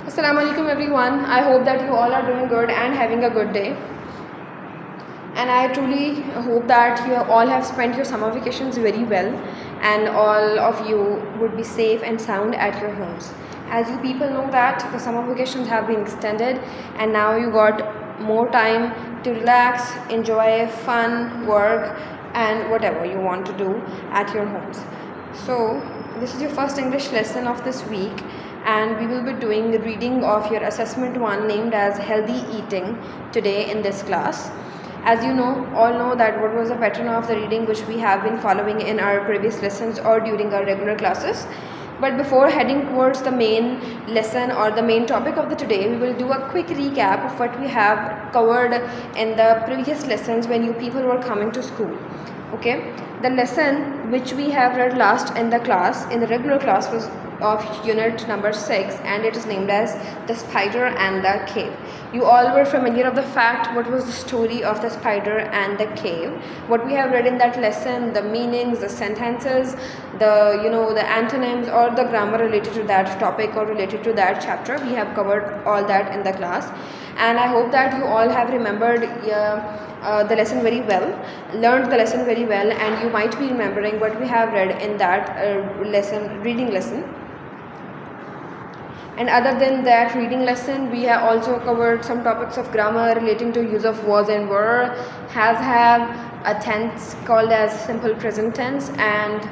Assalamu alaikum everyone. I hope that you all are doing good and having a good day. And I truly hope that you all have spent your summer vacations very well and all of you would be safe and sound at your homes. As you people know that the summer vacations have been extended and now you got more time to relax, enjoy fun, work and whatever you want to do at your homes. So this is your first English lesson of this week and we will be doing the reading of your assessment 1 named as healthy eating today in this class. As you all know that what was the pattern of the reading which we have been following in our previous lessons or during our regular classes. But before heading towards the main lesson or the main topic of the today, we will do a quick recap of what we have covered in the previous lessons when you people were coming to school. Okay, the lesson which we have read last in the class, in the regular class, was of unit number 6 and it is named as the spider and the cave. You all were familiar of the fact what was the story of the spider and the cave, what we have read in that lesson, the meanings, the sentences, the the antonyms or the grammar related to that topic or related to that chapter. We have covered all that in the class and I hope that you all have remembered the lesson very well, learned the lesson very well, and you might be remembering what we have read in that reading lesson. And other than that reading lesson, we have also covered some topics of grammar relating to use of was and were, has, have, a tense called as simple present tense, and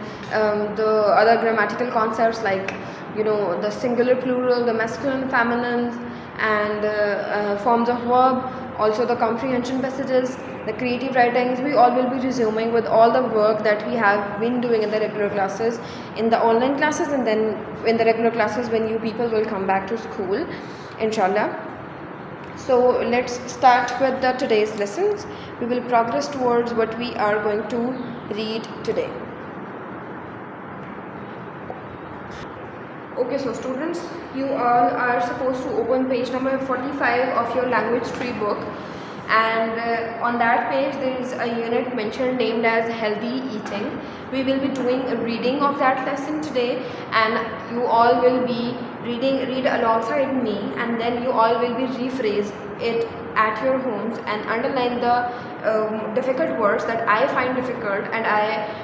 the other grammatical concepts like the singular, plural, the masculine, feminine, and forms of verb, also the comprehension passages, the creative writings. We all will be resuming with all the work that we have been doing in the regular classes, in the online classes, and then in the regular classes when you people will come back to school, inshallah. So let's start with the today's lessons. We will progress towards what we are going to read today. Okay, so students, you all are supposed to open page number 45 of your language tree book, and on that page there is a unit mentioned named as healthy eating. We will be doing a reading of that lesson today and you all will be read alongside me, and then you all will be rephrase it at your homes and underline the difficult words that I find difficult, and I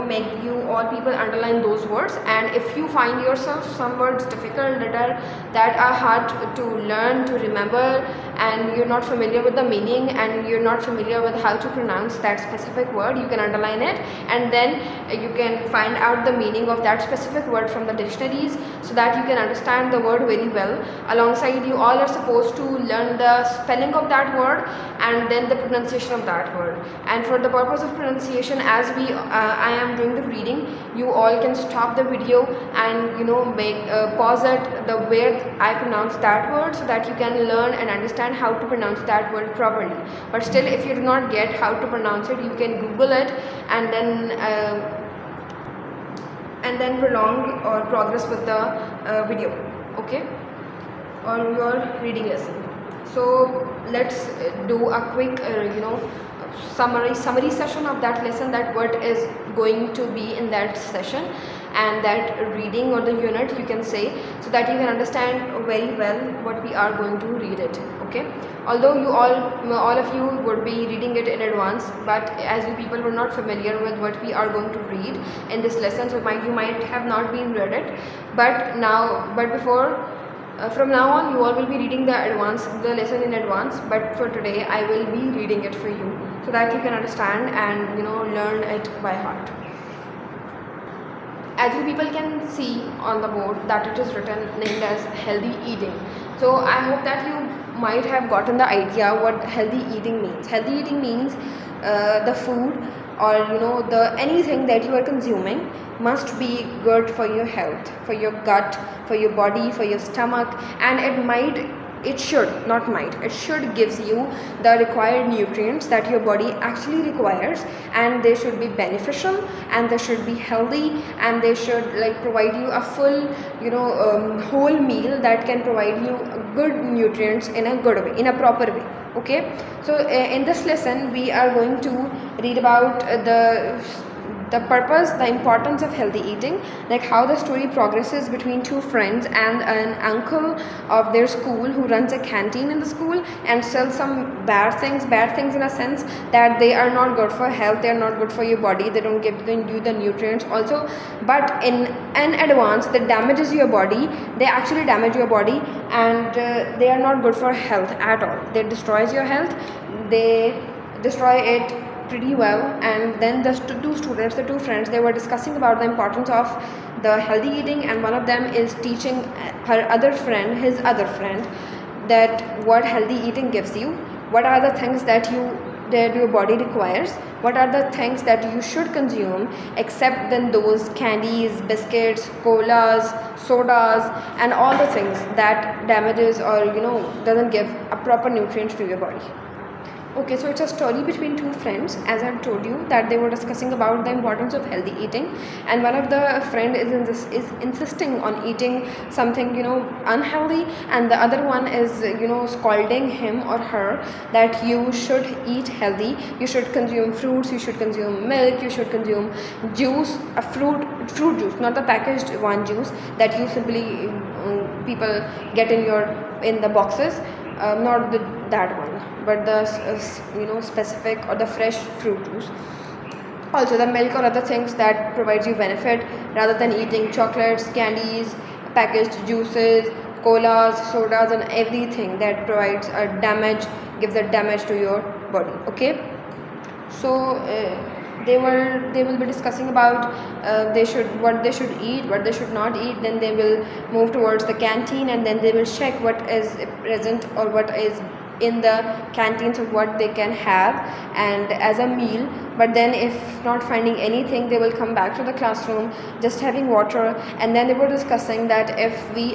make you all people underline those words. And if you find yourself some words difficult that are hard to learn, to remember, and you're not familiar with the meaning and you're not familiar with how to pronounce that specific word, you can underline it and then you can find out the meaning of that specific word from the dictionaries so that you can understand the word very well. Alongside, you all are supposed to learn the spelling of that word and then the pronunciation of that word. And for the purpose of pronunciation, as I am doing the reading, you all can stop the video and pause it the way I pronounce that word so that you can learn and understand how to pronounce that word properly. But still, if you do not get how to pronounce it, you can Google it and then prolong or progress with the video, okay, or your reading lesson. So let's do a quick summary session of that lesson, that what is going to be in that session and that reading or the unit you can say, so that you can understand very well what we are going to read it, okay. Although you all of you would be reading it in advance, but as you people were not familiar with what we are going to read in this lesson, so you might have not been read it, from now on you all will be reading the lesson in advance, but for today I will be reading it for you so that you can understand and learn it by heart. As you people can see on the board that it is written named as healthy eating. So I hope that you might have gotten the idea what healthy eating means. Healthy eating means the food or the anything that you are consuming must be good for your health, for your gut, for your body, for your stomach, and it should gives you the required nutrients that your body actually requires, and they should be beneficial and they should be healthy and they should provide you a full whole meal that can provide you good nutrients in a good way, in a proper way, okay. So in this lesson we are going to read about the purpose, the importance of healthy eating, like how the story progresses between two friends and an uncle of their school who runs a canteen in the school and sells some bad things in a sense that they are not good for health, they are not good for your body, they don't give you the nutrients also, but in an advance that damages your body, they actually damage your body, and they are not good for health at all. They destroys your health, they destroy it pretty well. And then the two friends, they were discussing about the importance of the healthy eating, and one of them is teaching his other friend, that what healthy eating gives you, what are the things that your body requires, what are the things that you should consume except then those candies, biscuits, colas, sodas, and all the things that damages or doesn't give a proper nutrients to your body. Okay, so it's a story between two friends, as I've told you, that they were discussing about the importance of healthy eating, and one of the friend is insisting on eating something unhealthy, and the other one is scolding him or her that you should eat healthy, you should consume fruits, you should consume milk, you should consume juice, a fruit juice, not the packaged one juice that you simply people get in the boxes, not that one, but the specific or the fresh fruit juice. Also the milk or other things that provides you benefit, rather than eating chocolates, candies, packaged juices, colas, sodas, and everything that provides gives a damage to your body. Okay, so they will be discussing about what they should eat, what they should not eat. Then they will move towards the canteen, and then they will check what is present or what is in the canteens of what they can have and as a meal. But then if not finding anything, they will come back to the classroom just having water. And then they were discussing that if we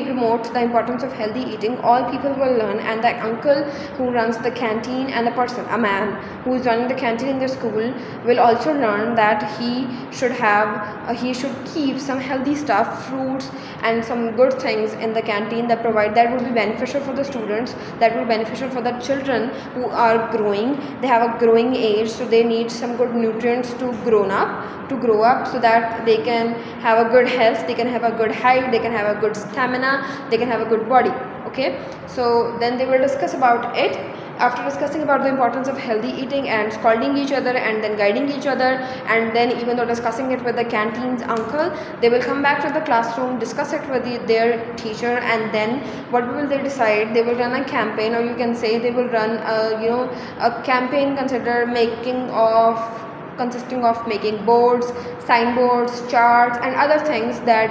promote the importance of healthy eating, all people will learn, and the uncle who runs the canteen and a man who is running the canteen in the school will also learn that he should keep some healthy stuff, fruits and some good things in the canteen that will be beneficial for the students, that will be beneficial for the children who are growing. They have a growing age, so they need some good nutrients to grow up, so that they can have a good health, they can have a good height, they can have a good stamina, they can have a good body. Okay, so then they will discuss about it. After discussing about the importance of healthy eating and scolding each other and then guiding each other, and then even though discussing it with the canteen's uncle, they will come back to the classroom, discuss it with their teacher, and then what will they decide? They will run a campaign, or you can say they will run a campaign consisting of making boards, signboards, charts, and other things that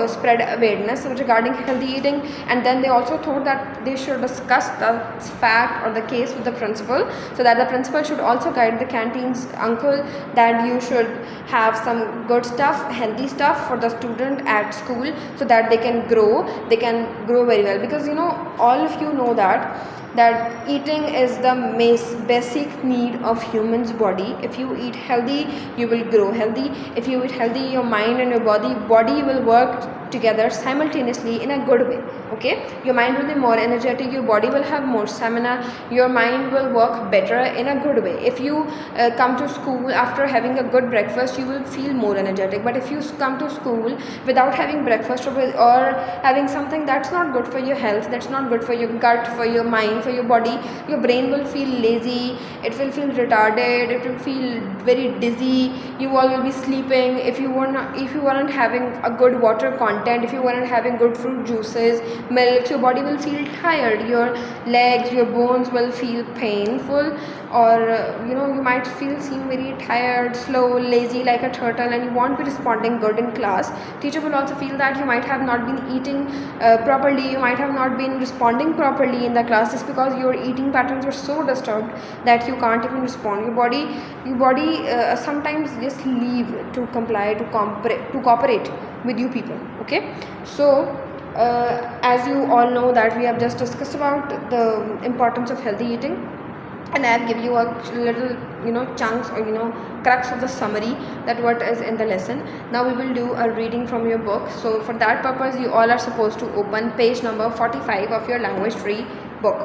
spread awareness regarding healthy eating. And then they also thought that they should discuss the fact or the case with the principal, so that the principal should also guide the canteen's uncle that you should have some good stuff, healthy stuff for the student at school, so that they can grow very well. Because all of you know that eating is the basic need of human's body. If you eat healthy, you will grow healthy. If you eat healthy, your mind and your body will work together simultaneously in a good way. Okay, your mind will be more energetic, your body will have more stamina, your mind will work better in a good way. If you come to school after having a good breakfast, you will feel more energetic. But if you come to school without having breakfast or having something that's not good for your health, that's not good for your gut, for your mind, for your body, your brain will feel lazy, it will feel retarded, it will feel very dizzy, you all will be sleeping. If you weren't having a good water content, if you weren't having good fruit juices, milk, your body will feel tired, your legs, your bones will feel painful, or you might seem very tired, slow, lazy like a turtle, and you won't be responding good in class. Teacher will also feel that you might have not been eating properly, you might have not been responding properly in the class, just because your eating patterns were so disturbed that you can't even respond. Your body sometimes just leave to comply, to cooperate with you people. Okay, so as you all know that we have just discussed about the importance of healthy eating, and I have given you a little chunks or crux of the summary, that what is in the lesson. Now we will do a reading from your book. So for that purpose, you all are supposed to open page number 45 of your language tree book.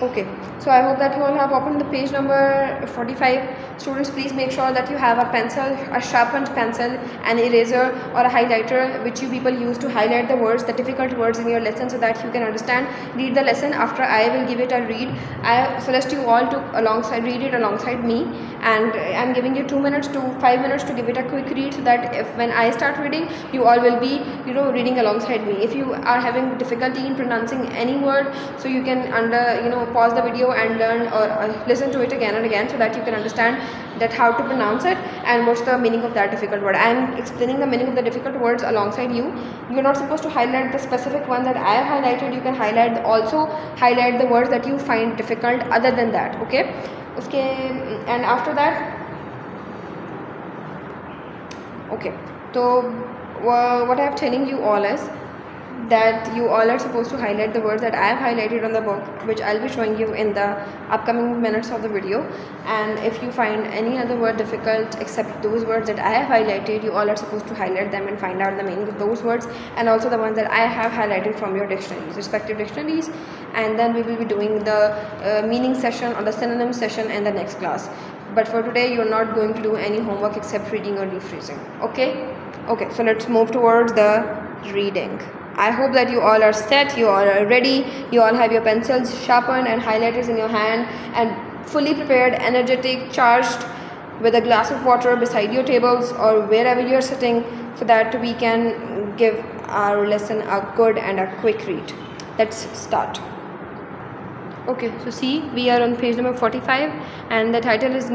Okay, so I hope that you all have opened the page number 45. Students, please make sure that you have a pencil, a sharpened pencil, an eraser or a highlighter which you people use to highlight the words, the difficult words in your lesson, so that you can understand. Read the lesson. After I will give it a read, I suggest you all to read it alongside me, and I'm giving you 2 minutes to 5 minutes to give it a quick read, so that if when I start reading, you all will be reading alongside me. If you are having difficulty in pronouncing any word, so you can pause the video and learn or listen to it again and again, so that you can understand that how to pronounce it and what's the meaning of that difficult word. I am explaining the meaning of the difficult words alongside you. You're not supposed to highlight the specific one that I have highlighted. You can also highlight the words that you find difficult other than that. Okay, and after that, okay, so what I am telling you all is that you all are supposed to highlight the words that I have highlighted on the book, which I'll be showing you in the upcoming minutes of the video. And if you find any other word difficult except those words that I have highlighted, you all are supposed to highlight them and find out the meaning of those words, and also the ones that I have highlighted from your dictionaries, respective dictionaries. And then we will be doing the meaning session or the synonym session in the next class. But for today, you're not going to do any homework except reading or rephrasing. Okay, so let's move towards the reading. I hope that you all are set, you all are ready, you all have your pencils sharpened and highlighters in your hand, and fully prepared, energetic, charged, with a glass of water beside your tables or wherever you are sitting, so that we can give our lesson a good and a quick read. Let's start. Okay, so see, we are on page number 45, and the title is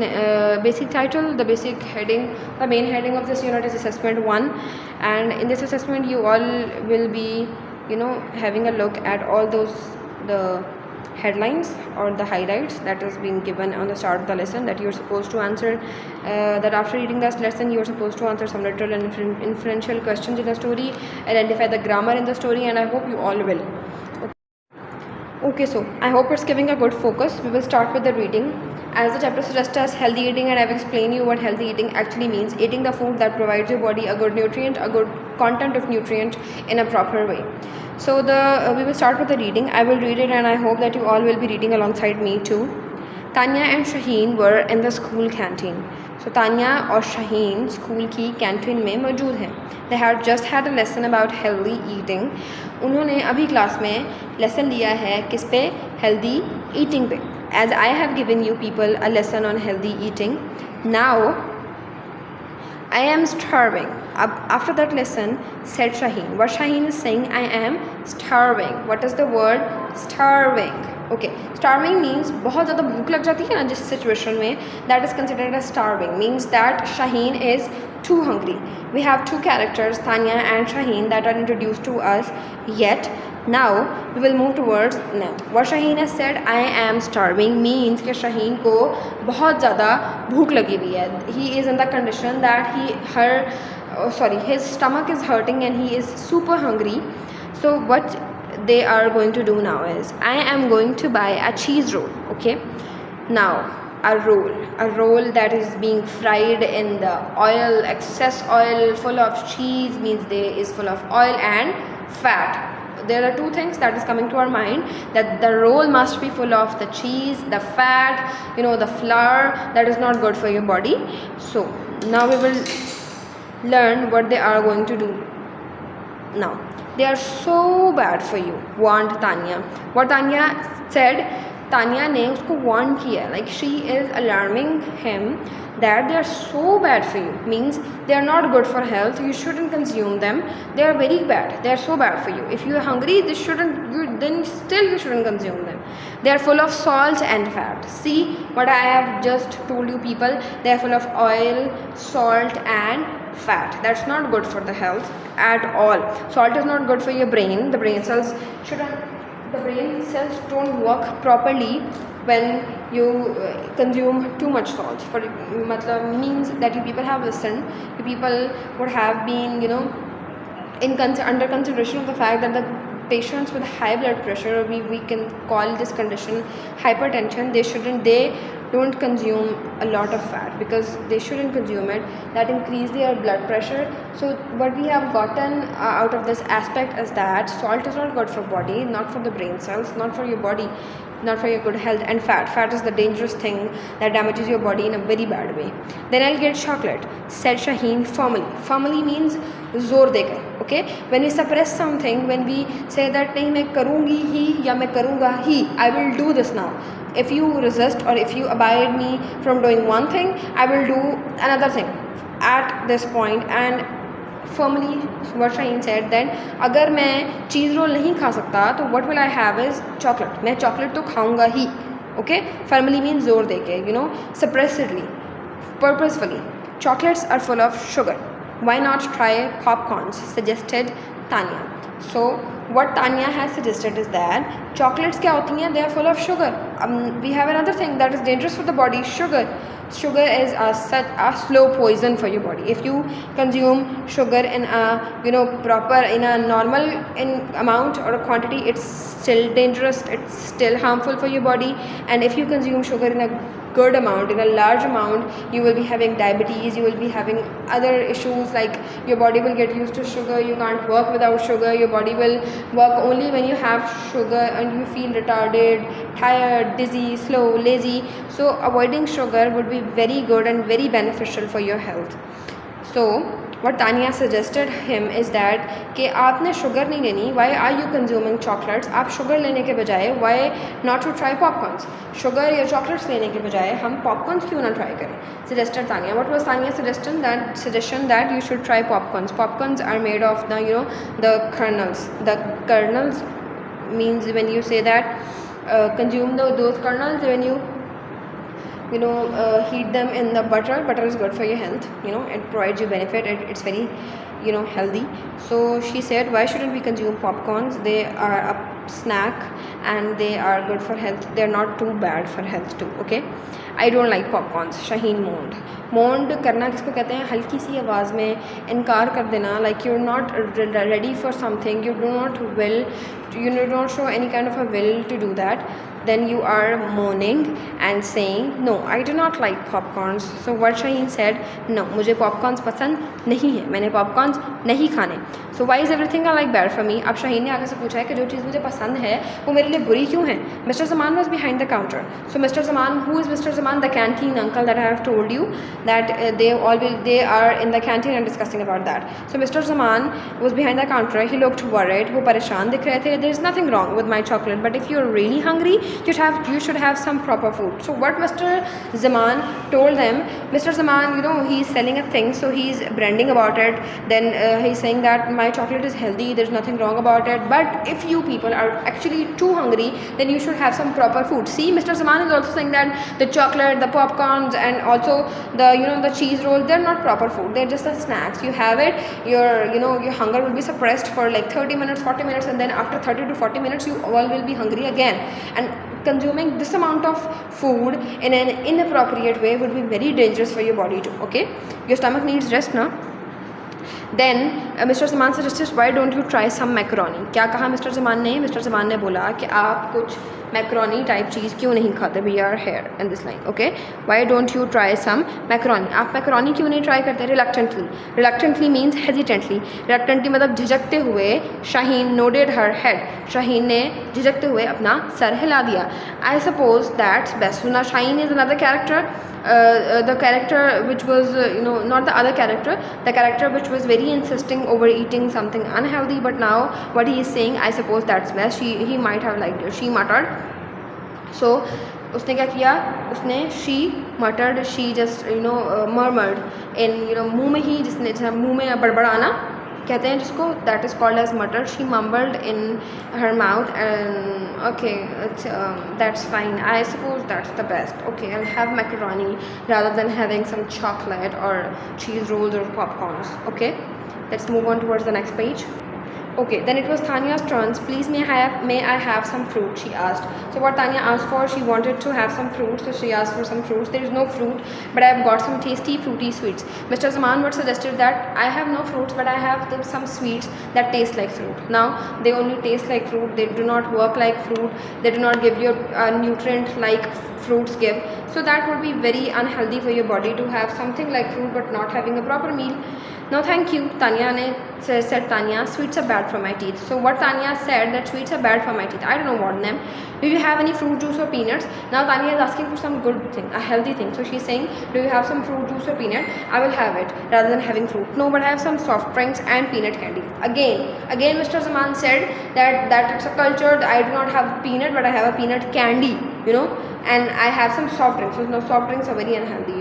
basic title. The basic heading, the main heading of this unit is assessment 1, and in this assessment you all will be having a look at all the headlines or the highlights that is being given on the start of the lesson, that you're supposed to answer, that after reading this lesson you're supposed to answer some literal and inferential questions in the story, identify the grammar in the story, and I hope you all will. Okay, so I hope it's giving a good focus. We will start with the reading. As the chapter suggests us, healthy eating, and I will explain you what healthy eating actually means. Eating the food that provides your body a good nutrient, a good content of nutrient in a proper way. So we will start with the reading. I will read it, and I hope that you all will be reading alongside me too. Tanya and Shaheen were in the school canteen. So Tanya और Shaheen school की canteen में मौजूद हैं. They had just had a lesson about healthy eating. उन्होंने अभी class में lesson लिया है किस पे? healthy eating पे. As I have given you people a lesson on healthy eating, now I am starving. After that lesson, said Shaheen. What Shaheen is saying, I am starving. What is the word? Starving. Okay, starving means बहुत ज़्यादा भूख लग जाती है ना जिस situation में, that is considered as starving. Means that Shaheen is too hungry. We have two characters, Tanya and Shaheen, that are introduced to us. Yet now we will move towards now. What Shaheen has said, I am starving, means कि Shaheen को बहुत ज़्यादा भूख लगी हुई है. He is in the condition that his stomach is hurting and he is super hungry. So what they are going to do now is, I am going to buy a cheese roll. Okay, now a roll that is being fried in the oil, excess oil, full of cheese, means there is full of oil and fat. There are two things that is coming to our mind, that the roll must be full of the cheese, the fat, the flour, that is not good for your body. So now we will learn what they are going to do now. They are so bad for you, warned Tanya. What Tanya said, Tanya ने उसको warn किया, like she is alarming him that they are so bad for you, means they are not good for health, you shouldn't consume them, they are very bad, they are so bad for you. If you are hungry, then still you shouldn't consume them. They are full of salt and fat. See what I have just told you people, they are full of oil, salt and fat. That's not good for the health at all. Salt is not good for your brain. The brain cells don't work properly when you consume too much salt. For means that you people have listened, you people would have been under consideration of the fact that the patients with high blood pressure, we can call this condition hypertension, they don't consume a lot of fat, because they shouldn't consume it. That increase their blood pressure. So what we have gotten out of this aspect is that salt is not good for body, not for the brain cells, not for your body, not for your good health. And fat is the dangerous thing that damages your body in a very bad way. Then I'll get chocolate, said Shaheen firmly means zor deka. Okay, when we suppress something, when we say that nahi main karungi hi ya main karunga hi, I will do this now. If you resist or if you abide me from doing one thing, I will do another thing at this point. And firmly what Shaheen said, then अगर मैं cheese roll नहीं खा सकता तो what will I have is chocolate. मैं chocolate तो खाऊंगा ही. Okay, firmly means जोर देके, you know, suppressedly, purposefully. Chocolates are full of sugar. Why not try popcorns? Suggested Tanya. So what Tanya has suggested is that chocolates क्या होती हैं? They are full of sugar. We have another thing that is dangerous for the body, sugar. Sugar is such a slow poison for your body. If you consume sugar in a proper, in a normal in amount or a quantity, it's still dangerous, it's still harmful for your body. And if you consume sugar in a good amount, in a large amount, you will be having diabetes, you will be having other issues, like your body will get used to sugar, you can't work without sugar, your body will work only when you have sugar, and you feel retarded, tired, dizzy, slow, lazy. So avoiding sugar would be very good and very beneficial for your health. So what Tanya suggested him is that कि आपने sugar नहीं लेनी, why are you consuming chocolates? आप sugar लेने के बजाय why not to try popcorns? Sugar या chocolates लेने के बजाय हम popcorns क्यों ना try करें? Suggested Tanya. What was Tanya's suggestion? That you should try popcorns. Popcorns are made of the the kernels. The kernels means when you say that consume those kernels when you heat them in the butter is good for your health, it provides you benefit, it's very healthy. So she said, why shouldn't we consume popcorns? They are a snack and they are good for health, they're not too bad for health too. Okay, I don't like popcorns. Shaheen moaned करना किसको कहते हैं? हल्की सी आवाज़ में इनकार कर देना, like you're not ready for something, you do not show any kind of a will to do that, then you are moaning and saying, no, I do not like popcorns. So what Shaheen said, no, मुझे popcorns पसंद नहीं है, मैंने popcorns नहीं खाने. So why is everything like bad for me? अब शाहीन ने आगे से पूछा है कि जो चीज़ मुझे पसंद है वो मेरे लिए बुरी क्यों है? Mr. Zaman was behind the counter. So Mr. Zaman, who is Mr. Zaman? The canteen uncle that I have told you that they are in the canteen and discussing about that. So Mr. Zaman was behind the counter. He looked worried. वो परेशान दिख रहे थे. There is nothing wrong with my chocolate, but if you are really hungry, you should have some proper food. So what Mr. Zaman told them, Mr. Zaman, he's selling a thing, so he's branding about it. Then he's saying that my chocolate is healthy, there's nothing wrong about it, but if you people are actually too hungry, then you should have some proper food. See, Mr. Zaman is also saying that the chocolate, the popcorns, and also the cheese roll, they're not proper food, they're just the snacks. You have it, your hunger will be suppressed for like 30 minutes, 40 minutes, and then after 30 to 40 minutes you all will be hungry again. And consuming this amount of food in an inappropriate way would be very dangerous for your body too. Okay, your stomach needs rest now. Then Mr. Zaman suggested, why don't you try some macaroni? क्या कहा Mr. Zaman ने? Mr. Zaman ने बोला कि आप कुछ macaroni type चीज़ क्यों नहीं खाते? We are here in this line. Okay, why don't you try some macaroni? आप macaroni क्यों नहीं try करते? Reluctantly means hesitantly. Reluctantly मतलब झिझकते हुए. Shaheen nodded her head. Shaheen ने झिझकते हुए अपना सर हिला दिया. I suppose that's best. So now Shaheen is another character. The character which was not the other character, the character which was very insisting over eating something unhealthy, but now what he is saying, I suppose that's best. He might have liked it. She muttered. So उसने क्या किया? उसने she muttered, she just murmured in मुंह में ही, जिसने मुंह में बड़बड़ाना कहते हैं जिसको, that is called as mutter. She mumbled in her mouth and okay, that's fine, I suppose that's the best. Okay, I'll have macaroni rather than having some chocolate or cheese rolls or popcorns. Okay, let's move on towards the next page. Okay, then it was Tanya's turn. Please may I have some fruit, she asked. So what Tanya asked for, she wanted to have some fruit, so she asked for some fruits. There is no fruit, but I have got some tasty fruity sweets. Mr. Zaman would suggested that I have no fruits, but I have some sweets that taste like fruit. Now they only taste like fruit, they do not work like fruit, they do not give you a nutrient like fruits give. So that would be very unhealthy for your body to have something like fruit but not having a proper meal. No thank you. Tanya said, Tanya, sweets are bad for my teeth. So what Tanya said, that sweets are bad for my teeth. I don't know what them. Do you have any fruit juice or peanuts? Now Tanya is asking for some good thing, a healthy thing. So she's saying, do you have some fruit juice or peanut? I will have it rather than having fruit. No, but I have some soft drinks and peanut candy. Again Mr. Zaman said that it's a cultured, I do not have peanut but I have a peanut candy, you know, and I have some soft drinks. So no, soft drinks are very unhealthy.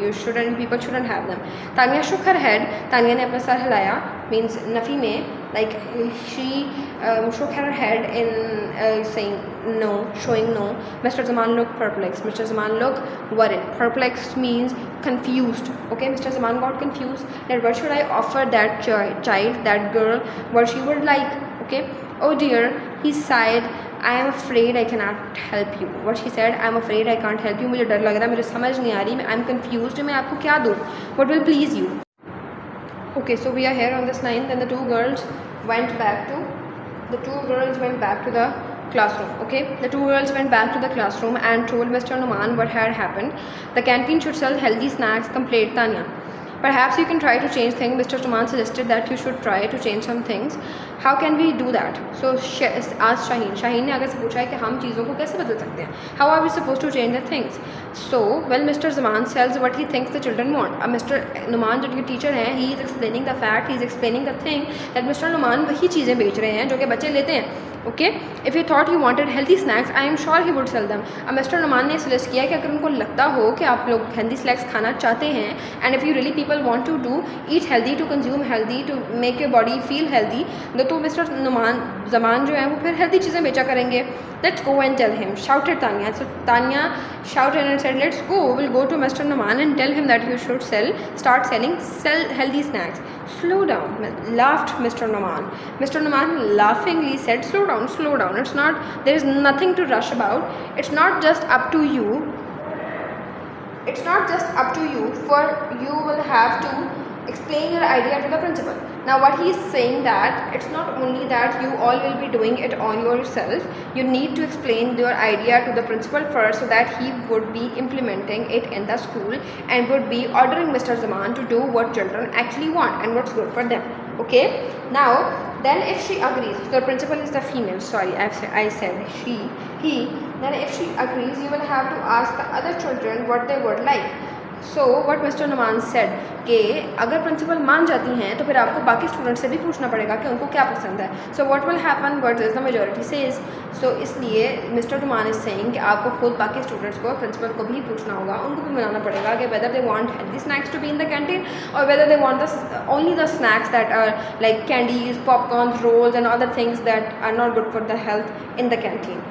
People shouldn't have them. Tanya shook her head. Tanya ne apna sar hilaya, means Nafi ne, like she shook her head in saying no, showing no. Mr. Zaman looked perplexed. Mr. Zaman looked worried. Perplexed means confused. Okay, Mr. Zaman got confused that what should I offer that child, that girl, what she would like. Okay, oh dear, he sighed. I am afraid I cannot help you. What she said, I am afraid I can't help you. मुझे डर लग रहा है, मुझे समझ नहीं आ रही, I am confused. मैं आपको क्या दूँ? What will please you? Okay, so we are here on this line. Then the two girls went back to the classroom. Okay, the two girls went back to the classroom and told Mr. Numan what had happened. The canteen should sell healthy snacks, complained Tanya. Perhaps you can try to change things. Mr. Numan suggested that you should try to change some things. How can we do that? So asked Shaheen. Shaheen ने आगे से पूछा है कि हम चीज़ों को कैसे बदल सकते हैं? How are we supposed to change the things? So well, Mr. Zaman says what he thinks the children want. Mr. Numan जो teacher हैं, he is explaining the fact, he is explaining the thing that Mr. Numan वही चीज़ें बेच रहे हैं जो कि बच्चे लेते हैं. Okay, if he thought he wanted healthy snacks, I am sure he would sell them. अब मिस्टर नुमान ने सजेस्ट किया कि अगर उनको लगता हो कि आप लोग हेल्दी स्नैक्स खाना चाहते हैं, and if you really people want to do eat healthy, to consume healthy, to make your body feel healthy, तो मिस्टर नुमान जमान जो है वो फिर हेल्दी चीज़ें बेचा करेंगे. Let's go and tell him, shouted Tanya. So Tanya shouted and said, let's go, we'll go to Mr. Numan and tell him that you should start selling healthy snacks. Slow down, laughed Mr. Numan. Mr. Numan laughingly said, slow down, it's not, there is nothing to rush about. It's not just up to you, for you will have to explain your idea to the principal. Now what he is saying that it's not only that you all will be doing it on yourself, you need to explain your idea to the principal first so that he would be implementing it in the school and would be ordering Mr. Zaman to do what children actually want and what's good for them. Okay, now then if she agrees, the principal is the female, sorry I said he, then if she agrees you will have to ask the other children what they would like. So what Mr. Numan said कि अगर principal मान जाती हैं तो फिर आपको बाकी student से भी पूछना पड़ेगा कि उनको क्या पसंद है. So what will happen, what is the majority says. So इसलिए Mr. Numan is saying कि आपको खुद बाकी स्टूडेंट्स को, प्रिंसिपल को भी पूछना होगा, उनको भी बताना पड़ेगा कि whether they want healthy snacks to be in the canteen or whether they want only the snacks that are like candies, popcorns, rolls and other things that are not good for the health in the canteen.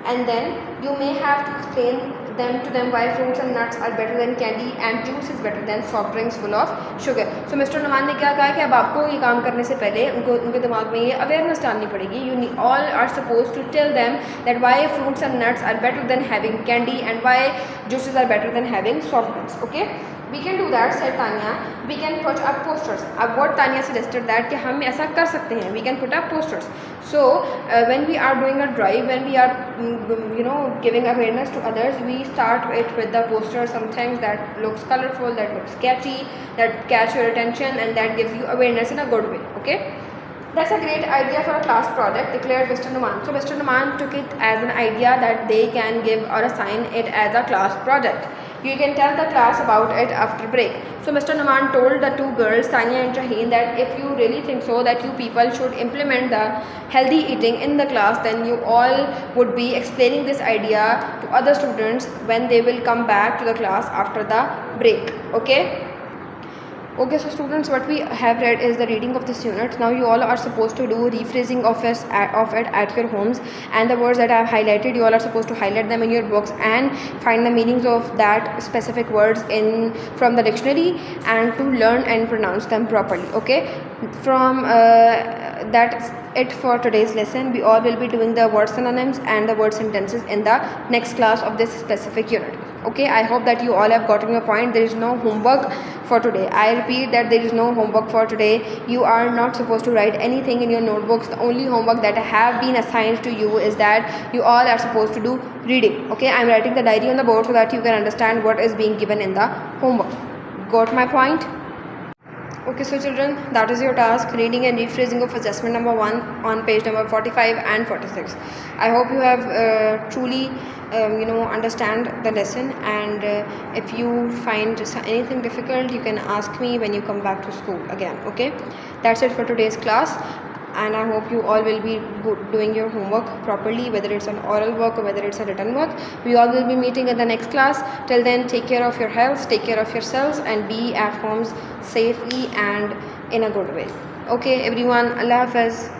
And then you may have to explain to them why fruits and nuts are better than candy and juice is better than soft drinks full of sugar. So Mr. Numan ने क्या कहा कि अब आपको ये काम करने से पहले उनके दिमाग में ये awareness डालनी पड़ेगी. You all are supposed to tell them that why fruits and nuts are better than having candy and why juices are better than having soft drinks. Okay, we can do that, said Tanya. We can put up posters. अब what Tanya suggested that कि हम ऐसा कर सकते हैं, we can put up posters. So when we are doing a drive, when we are giving awareness to others, we start it with the poster, some things that looks colorful, that looks catchy, that catch your attention and that gives you awareness in a good way. Okay, that's a great idea for a class project, declared Mr. Numan. So Mr. Numan took it as an idea that they can give or assign it as a class project. You can tell the class about it after break. So Mr. Numan told the two girls, Tanya and Shaheen, that if you really think so that you people should implement the healthy eating in the class, then you all would be explaining this idea to other students when they will come back to the class after the break. Okay, so students, what we have read is the reading of this unit. Now you all are supposed to do rephrasing of it at your homes, and the words that I have highlighted, you all are supposed to highlight them in your books and find the meanings of that specific words from the dictionary and to learn and pronounce them properly. Okay, from that it for today's lesson. We all will be doing the word synonyms and the word sentences in the next class of this specific unit. Okay, I hope that you all have gotten your point. There is no homework for today. I repeat that there is no homework for today. You are not supposed to write anything in your notebooks. The only homework that have been assigned to you is that you all are supposed to do reading. Okay, I am writing the diary on the board so that you can understand what is being given in the homework. Got my point? Okay, so children, that is your task, reading and rephrasing of assessment number 1 on page number 45 and 46. I hope you have truly understand the lesson, and if you find anything difficult, you can ask me when you come back to school again. Okay, that's it for today's class, and I hope you all will be doing your homework properly, whether it's an oral work or whether it's a written work. We all will be meeting in the next class. Till then, take care of your health, take care of yourselves, and be at home safely and in a good way. Okay everyone, Allah Hafiz.